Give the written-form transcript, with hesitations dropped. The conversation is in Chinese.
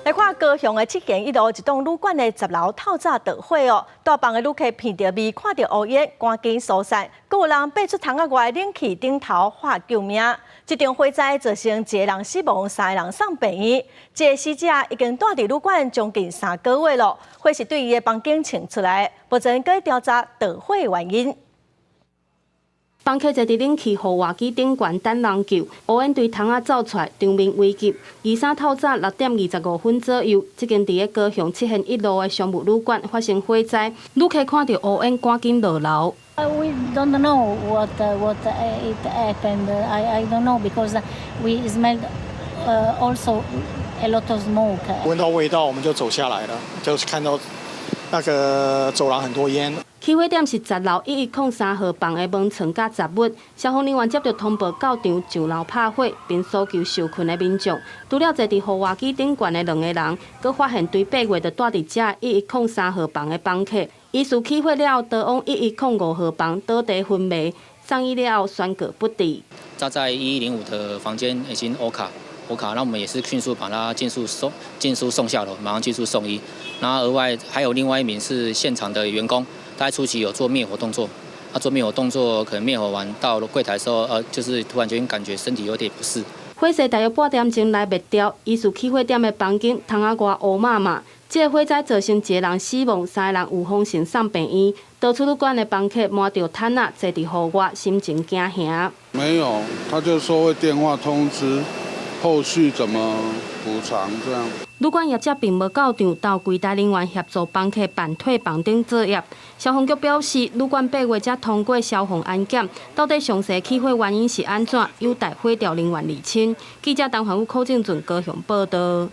来看高雄的7间1路一栋旅馆的10楼透早着火哦，大房的旅客闻到味，看到乌烟，赶紧疏散，还有人爬出窗仔外冷气顶头喊救命。这场火灾造成1个人死亡，3个人送病院。这个死者已经住伫旅馆将近3个月了，火是对伊的房间传出来，目前搁调查着火原因。 房客坐伫冷气护外机顶悬等人救，乌烟对窗仔走出来，场面危急。23透早6点25分左右，这间伫高雄7间1路的商務旅館發生火災，旅客看到烏煙，趕緊落樓。 We don't know what it happened. I don't know because we smelled also a lot of smoke. 闻到味道，我们就走下来了，就是看到那个走廊很多烟。 起火点是10樓1103號房的門窗甲雜物，消防人員接到通報到場上樓拍火，並搜救受困的民眾。除了坐伫護外機頂懸的2個人，佮發現對8月就住伫這1103號房的房客，疑似起火了後逃往1105號房倒地昏迷，送醫了後宣告不治。他在1105的房間已經歐卡，那我們也是迅速把他盡速送下樓，馬上盡速送醫。然後額外還有另外一名是現場的員工。 他初期有做滅火動作，做滅火動作可能滅火完到了櫃台的時候，就是突然間感覺身體有點不適。火勢大約半點鐘來滅掉，疑似起火點的房間窗仔外烏麻麻。這個火災造成1個人死亡，3個人有風險送病院。到處旅館的房客摸到毯仔坐伫戶外，心情驚嚇。沒有，他就說會電話通知，後續怎麼補償這樣。 旅館業者並無到場，到櫃台人員協助房客辦退房等作業。消防局表示，旅館8月才通過消防安檢，到底詳細起火原因是安怎，有待火調人員釐清。記者陳環宇、柯正俊高雄報道。